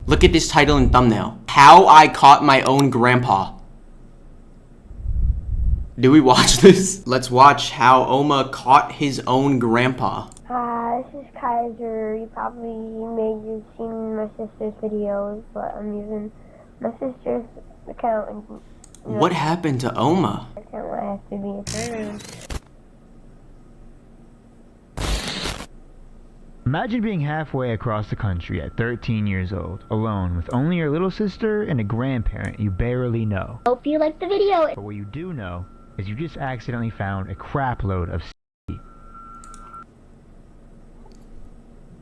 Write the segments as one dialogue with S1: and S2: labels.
S1: Look at this title and thumbnail. How I Caught My Own Grandpa. Do we watch this? Let's watch how Oma caught his own grandpa.
S2: This is Kaiser. You probably may have seen my sister's videos, but I'm using my sister's account. And,
S1: What happened to Oma?
S2: Account I have to be a
S3: Imagine being halfway across the country at 13 years old, alone with only your little sister and a grandparent you barely know.
S2: Hope you liked the video.
S3: But what you do know is you just accidentally found a crap load of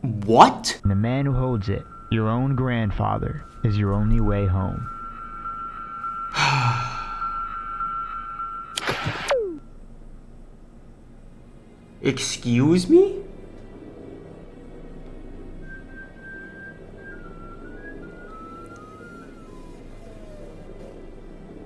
S1: What?
S3: and the man who holds it, your own grandfather, is your only way home.
S1: Excuse me?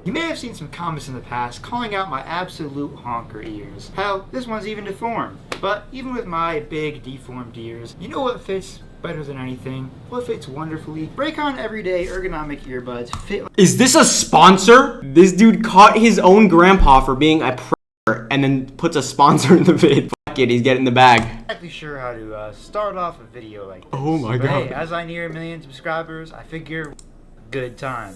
S4: You may have seen some comments in the past calling out my absolute honker ears. Hell, this one's even deformed. But even with my big deformed ears, you know what fits better than anything? What fits wonderfully? Raycon Everyday Ergonomic Earbuds fit like...
S1: Is this a sponsor? This dude caught his own grandpa for being a predator and then puts a sponsor in the vid. Fuck it, he's getting the bag.
S4: Exactly sure how to start off a video like this.
S1: Oh my
S4: But
S1: god.
S4: hey, as I near 1 million subscribers, I figure good time.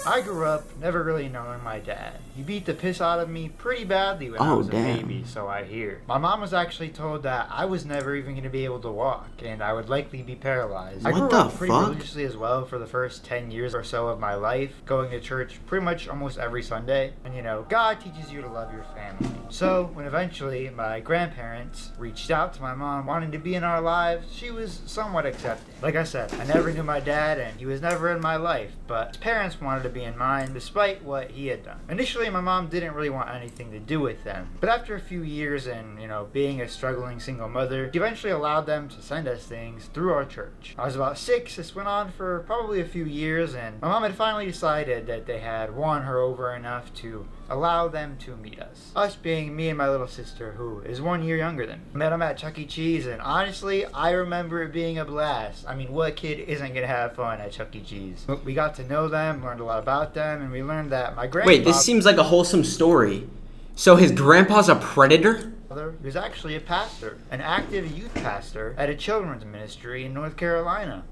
S4: I grew up never really knowing my dad. He beat the piss out of me pretty badly when I was a baby, so I hear. My mom was actually told that I was never even going to be able to walk, and I would likely be paralyzed. I grew up pretty religiously as well for the first 10 years or so of my life, going to church pretty much almost every Sunday. And you know, God teaches you to love your family. So, when eventually my grandparents reached out to my mom wanting to be in our lives, she was somewhat accepting. Like I said, I never knew my dad, and he was never in my life, but his parents wanted to be in mine despite what he had done. Initially, my mom didn't really want anything to do with them, but after a few years and, you know, being a struggling single mother, she eventually allowed them to send us things through our church. I was about 6, this went on for probably a few years, and my mom had finally decided that they had won her over enough to allow them to meet us. Us being me and my little sister, who is 1 year younger than me. Met them at Chuck E. Cheese, and honestly, I remember it being a blast. I mean, what kid isn't gonna have fun at Chuck E. Cheese? We got to know them, learned a lot about them, and we learned that my grandpa...
S1: Wait, this seems like a wholesome story. So his grandpa's a predator?
S4: He was actually a pastor, an active youth pastor at a children's ministry in North Carolina.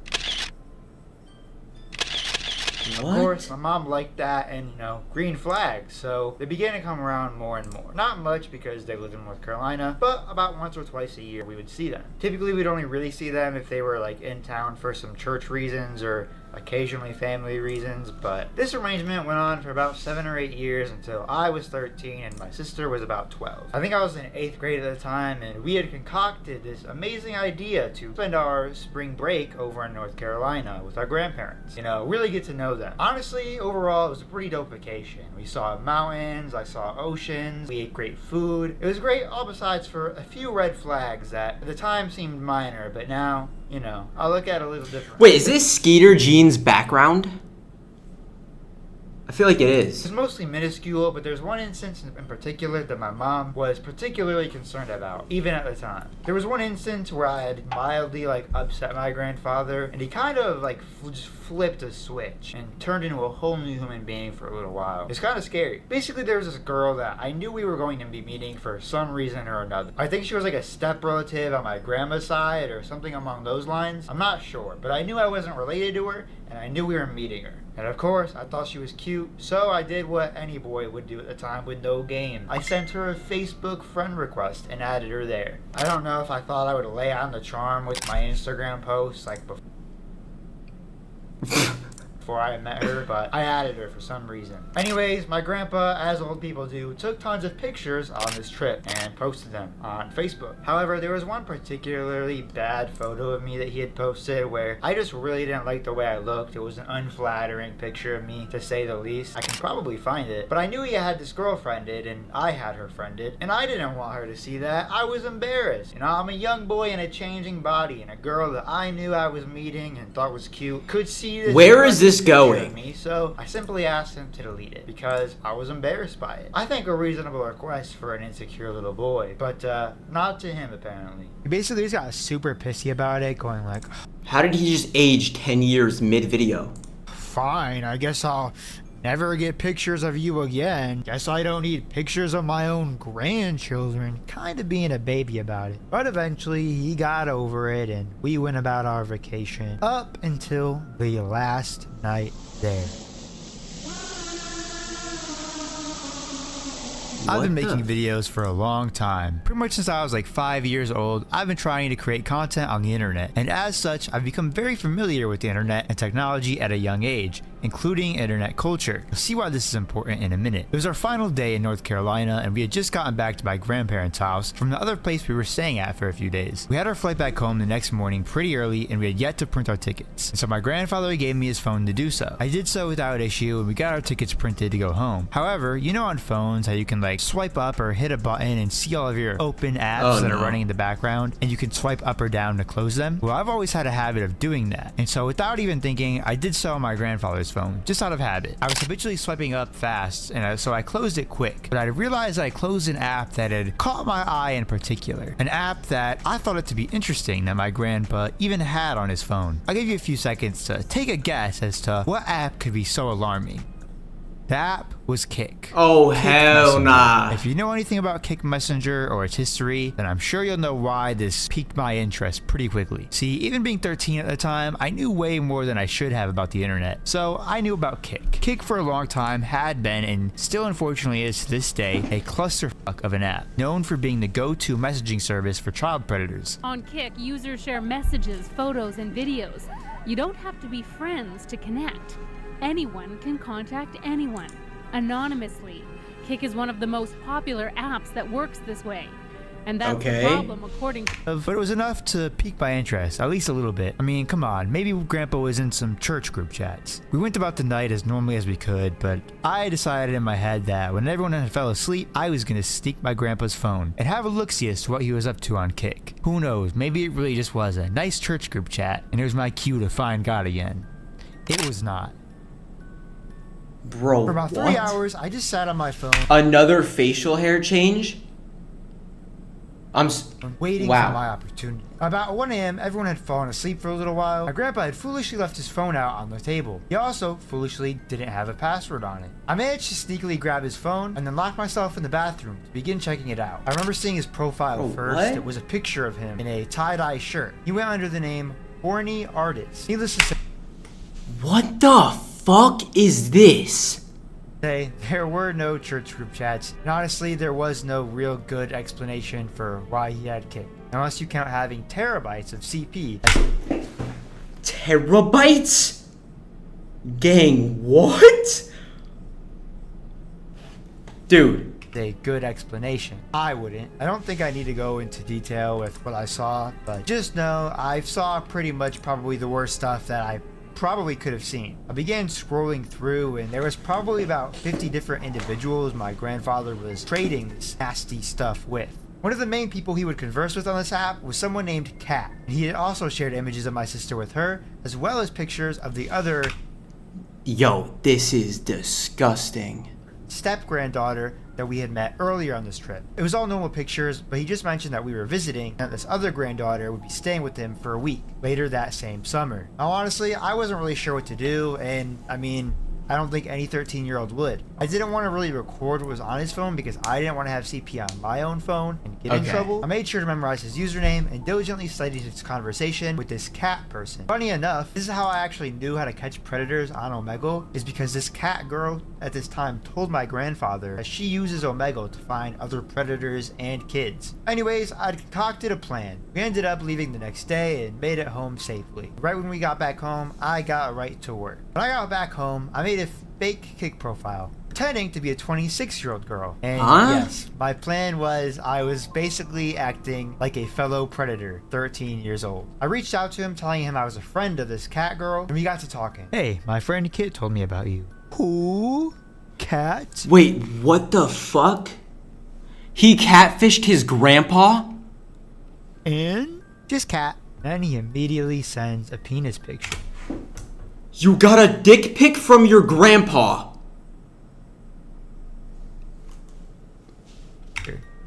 S1: What?
S4: Of course, my mom liked that and, you know, green flags, so they began to come around more and more. Not much because they lived in North Carolina, but about once or twice a year we would see them. Typically, we'd only really see them if they were, like, in town for some church reasons or occasionally family reasons, but this arrangement went on for about 7 or 8 years until I was 13 and my sister was about 12. I think I was in 8th grade at the time, and we had concocted this amazing idea to spend our spring break over in North Carolina with our grandparents. You know, really get to know them. Honestly, overall, it was a pretty dope vacation. We saw mountains, I saw oceans, we ate great food. It was great, all besides for a few red flags that at the time seemed minor, but now, you know, I look at it a little different.
S1: Wait, is this Skeeter Jean's background? I feel like it is.
S4: It's mostly minuscule, but there's one instance in particular that my mom was particularly concerned about, even at the time. There was one instance where I had mildly, like, upset my grandfather, and he kind of, like, just flipped a switch and turned into a whole new human being for a little while. It's kind of scary. Basically, there was this girl that I knew we were going to be meeting for some reason or another. I think she was like a step relative on my grandma's side or something along those lines. I'm not sure, but I knew I wasn't related to her, and I knew we were meeting her. And of course, I thought she was cute, so I did what any boy would do at the time with no game. I sent her a Facebook friend request and added her there. I don't know if I thought I would lay on the charm with my Instagram posts like before I met her, but I added her for some reason. Anyways, my grandpa, as old people do, took tons of pictures on this trip and posted them on Facebook. However, there was one particularly bad photo of me that he had posted where I just really didn't like the way I looked. It was an unflattering picture of me, to say the least. I can probably find it, but I knew he had this girl friended and I had her friended, and I didn't want her to see that. I was embarrassed. You know, I'm a young boy in a changing body, and a girl that I knew I was meeting and thought was cute could see this.
S1: Where is this this going?
S4: Me, so I simply asked him to delete it because I was embarrassed by it. I think a reasonable request for an insecure little boy, but not to him apparently.
S3: He basically just got super pissy about it, going like,
S1: How did he just age 10 years mid-video?
S3: fine, I guess I'll never get pictures of you again. Guess I don't need pictures of my own grandchildren. Kind of being a baby about it. But eventually he got over it and we went about our vacation up until the last night there. I've been making videos for a long time. Pretty much since I was like 5 years old, I've been trying to create content on the internet. And as such, I've become very familiar with the internet and technology at a young age, including internet culture. You'll see why this is important in a minute. It was our final day in North Carolina and we had just gotten back to my grandparents' house from the other place we were staying at for a few days. We had our flight back home the next morning pretty early and we had yet to print our tickets. And so my grandfather gave me his phone to do so. I did so without issue and we got our tickets printed to go home. However, you know on phones how you can like swipe up or hit a button and see all of your open apps that are running in the background and you can swipe up or down to close them? Well, I've always had a habit of doing that. And so without even thinking, I did so on my grandfather's phone, just out of habit. I was habitually swiping up fast and so I closed it quick. But I realized I closed an app that had caught my eye in particular. An app that I thought it to be interesting that my grandpa even had on his phone. I'll give you a few seconds to take a guess as to what app could be so alarming. The app was Kik.
S1: Oh,
S3: Kik
S1: hell
S3: Messenger.
S1: nah.
S3: If you know anything about Kik Messenger or its history, then I'm sure you'll know why this piqued my interest pretty quickly. See, even being 13 at the time, I knew way more than I should have about the internet. So I knew about Kik. Kik for a long time had been, and still unfortunately is to this day, a clusterfuck of an app, known for being the go-to messaging service for child predators.
S5: On Kik, users share messages, photos, and videos. You don't have to be friends to connect. Anyone can contact anyone, anonymously. Kik is one of the most popular apps that works this way. And that's the problem, according to...
S3: But it was enough to pique my interest, at least a little bit. I mean, come on, maybe Grandpa was in some church group chats. We went about the night as normally as we could, but I decided in my head that when everyone had fell asleep, I was gonna sneak my grandpa's phone and have a look-see as to what he was up to on Kik. Who knows, maybe it really just was a nice church group chat, and it was my cue to find God again. It was not.
S1: Bro,
S3: For about 3 hours, I just sat on my phone.
S1: Another facial hair change? I'm
S3: waiting for my opportunity. About 1 a.m., everyone had fallen asleep for a little while. My grandpa had foolishly left his phone out on the table. He also foolishly didn't have a password on it. I managed to sneakily grab his phone and then lock myself in the bathroom to begin checking it out. I remember seeing his profile first.
S1: What?
S3: It was a picture of him in a tie-dye shirt. He went under the name Horny Artist. Needless to say,
S1: What the fuck is this?
S3: there were no church group chats, and honestly, there was no real good explanation for why he had Kik, unless you count having terabytes of CP.
S1: Terabytes? Gang, what? Dude.
S3: A good explanation. I wouldn't. I don't think I need to go into detail with what I saw, but just know I saw pretty much probably the worst stuff that I probably could have seen. I began scrolling through and there was probably about 50 different individuals my grandfather was trading this nasty stuff with. One of the main people he would converse with on this app was someone named Kat. He had also shared images of my sister with her, as well as pictures of the other...
S1: Yo, this is disgusting.
S3: ...step-granddaughter that we had met earlier on this trip. It was all normal pictures, but he just mentioned that we were visiting and that this other granddaughter would be staying with him for a week later that same summer. Now honestly, I wasn't really sure what to do, and I mean, I don't think any 13-year-old would. I didn't want to really record what was on his phone because I didn't want to have CP on my own phone and get in trouble. I made sure to memorize his username and diligently studied his conversation with this cat person. Funny enough, this is how I actually knew how to catch predators on Omegle, is because this cat girl at this time told my grandfather that she uses Omegle to find other predators and kids. Anyways, I'd concocted a plan. We ended up leaving the next day and made it home safely. Right when we got back home, I got right to work. When I got back home, I made a fake Kik profile, pretending to be a 26-year-old girl. And yes, my plan was I was basically acting like a fellow predator, 13 years old. I reached out to him telling him I was a friend of this cat girl, and we got to talking. Hey, my friend Kit told me about you. Who? Cat?
S1: Wait, what the fuck? He catfished his grandpa?
S3: And? Just cat. Then he immediately sends a penis picture.
S1: You got a dick pic from your grandpa.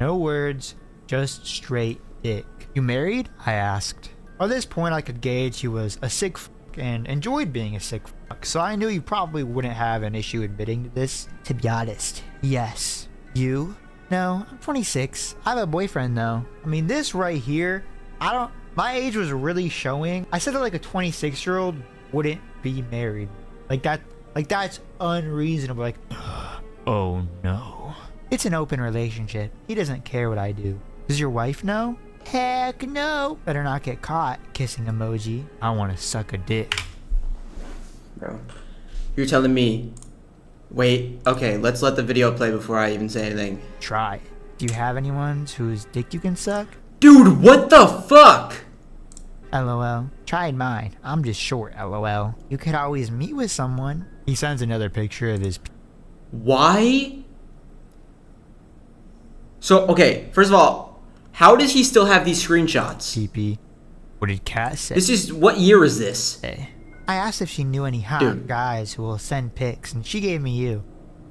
S3: No words, just straight dick. You married? I asked. By this point, I could gauge he was a sick fuck and enjoyed being a sick fuck, so I knew he probably wouldn't have an issue admitting to this. To be honest, yes. You? No, I'm 26. I have a boyfriend though. I mean, this right here, my age was really showing. I said that like a 26-year-old wouldn't be married. Like that's unreasonable. Like, oh no. It's an open relationship. He doesn't care what I do. Does your wife know? Heck no. Better not get caught. Kissing emoji. I want to suck a dick.
S1: Bro, you're telling me... Wait, okay, let's let the video play before I even say anything.
S3: Try. Do you have anyone whose dick you can suck?
S1: Dude, what the fuck?
S3: LOL. Tried mine. I'm just short, LOL. You could always meet with someone. He sends another picture of his...
S1: Why? So, okay, first of all, how does he still have these screenshots?
S3: PP. What did Cat say?
S1: What year is this?
S3: I asked if she knew any hot guys who will send pics, and she gave me you.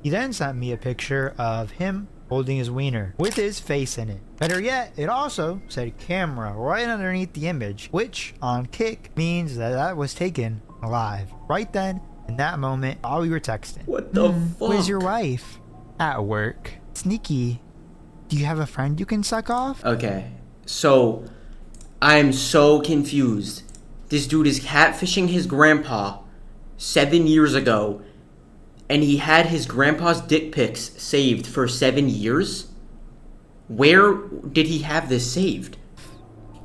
S3: He then sent me a picture of him holding his wiener with his face in it. Better yet, it also said camera right underneath the image, which on Kik means that was taken alive. Right then, in that moment, while we were texting.
S1: What the fuck?
S3: Where's your wife? At work. Sneaky. Do you have a friend you can suck off?
S1: Okay, so I'm so confused. This dude is catfishing his grandpa 7 years ago, and he had his grandpa's dick pics saved for 7 years? Where did he have this saved?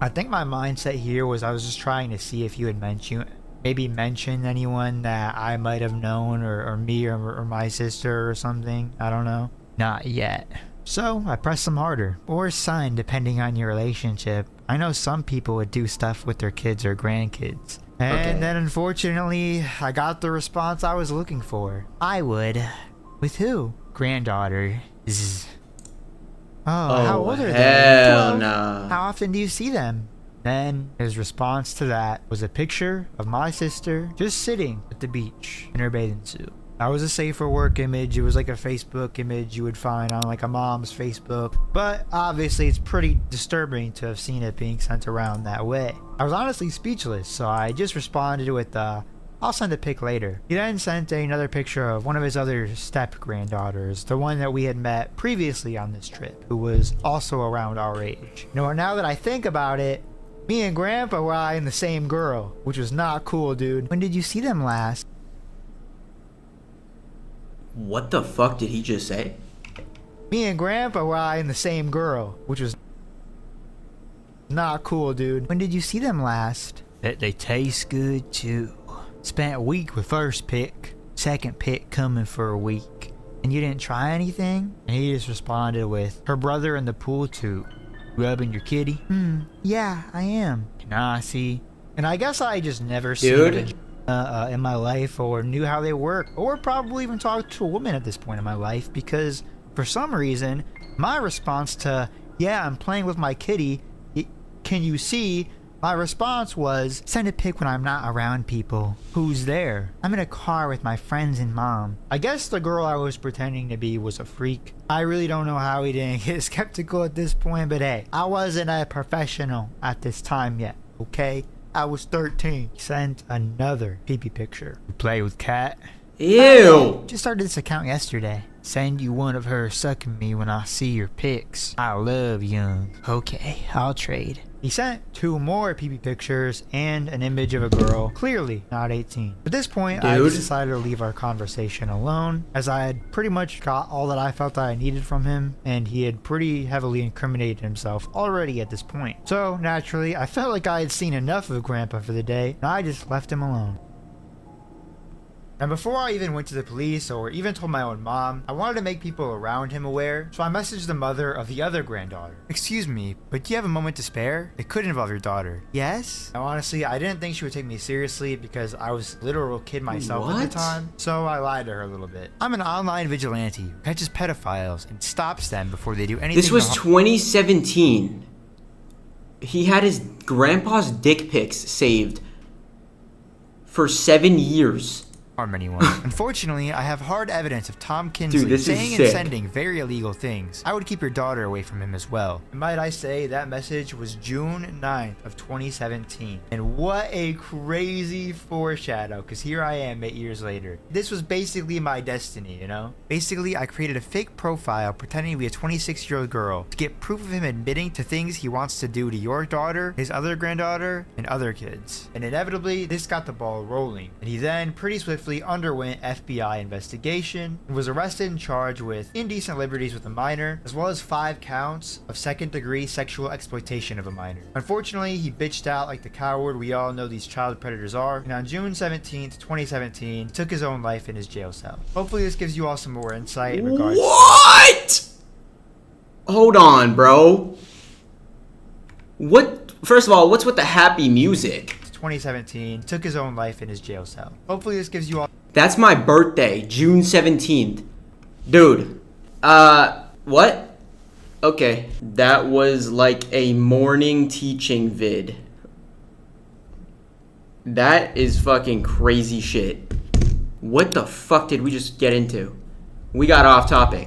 S3: I think my mindset here was I was just trying to see if you had mentioned anyone that I might have known, or me or my sister or something. I don't know. Not yet. So I pressed them harder, or sign depending on your relationship. I know some people would do stuff with their kids or grandkids. And then unfortunately, I got the response I was looking for. I would. With who? Granddaughter. How old are they?
S1: Hell no.
S3: How often do you see them? Then his response to that was a picture of my sister just sitting at the beach in her bathing suit. That was a safe for work image. It was like a Facebook image you would find on like a mom's Facebook. But obviously it's pretty disturbing to have seen it being sent around that way. I was honestly speechless, so I just responded with I'll send a pic later. He then sent another picture of one of his other step-granddaughters, the one that we had met previously on this trip, who was also around our age. You know, now that I think about it, me and Grandpa were eyeing the same girl, which was not cool, dude. When did you see them last?
S1: What the fuck did he just say?
S3: Me and Grandpa were eyeing the same girl, which was not cool, dude. When did you see them last? Bet they taste good, too. Spent a week with first pick, second pick coming for a week. And you didn't try anything? And he just responded with, her brother in the pool too. Rubbing your kitty? Yeah, I am. Nah, see. And I guess I just never seen in my life, or knew how they work, or probably even talked to a woman at this point in my life, because for some reason my response to, yeah, I'm playing with my kitty, can you see, my response was, send a pic when I'm not around people. Who's there? I'm in a car with my friends and mom. I guess the girl I was pretending to be was a freak. I really don't know how he didn't get skeptical at this point, but hey, I wasn't a professional at this time yet, okay? I was 13. He sent another pee-pee picture. You play with Cat?
S1: Ew!
S3: Just started this account yesterday. Send you one of her sucking me when I see your pics. I love young. Okay, I'll trade. He sent 2 more pee-pee pictures and an image of a girl, clearly not 18. At this point, I just decided to leave our conversation alone, as I had pretty much got all that I felt that I needed from him, and he had pretty heavily incriminated himself already at this point. So, naturally, I felt like I had seen enough of Grandpa for the day, and I just left him alone. And before I even went to the police or even told my own mom, I wanted to make people around him aware, so I messaged the mother of the other granddaughter. Excuse me, but do you have a moment to spare? It could involve your daughter. Yes? Now honestly, I didn't think she would take me seriously because I was a literal kid myself at the time, so I lied to her a little bit. I'm an online vigilante who catches pedophiles and stops them before they do anything.
S1: This was 2017. He had his grandpa's dick pics saved for 7 years.
S3: Harm anyone. Unfortunately, I have hard evidence of Tom Kinsley
S1: Dude, this is
S3: saying and
S1: sick.
S3: sending very illegal things. I would keep your daughter away from him as well. And might I say, that message was June 9th of 2017. And what a crazy foreshadow, because here I am 8 years later. This was basically my destiny, you know? Basically, I created a fake profile pretending to be a 26-year-old girl to get proof of him admitting to things he wants to do to your daughter, his other granddaughter, and other kids. And inevitably, this got the ball rolling. And he then pretty swiftly underwent FBI investigation and was arrested and charged with indecent liberties with a minor, as well as 5 counts of second-degree sexual exploitation of a minor. Unfortunately, he bitched out like the coward we all know these child predators are, and on June 17th, 2017, took his own life in his jail cell. Hopefully this gives you all some more insight in regards
S1: What? Hold on, bro. What? First of all, what's with the happy music?
S3: 2017, took his own life in his jail cell. Hopefully this gives you all...
S1: That's my birthday, June 17th. Dude. What? Okay. That was like a morning teaching vid. That is fucking crazy shit. What the fuck did we just get into? We got off topic.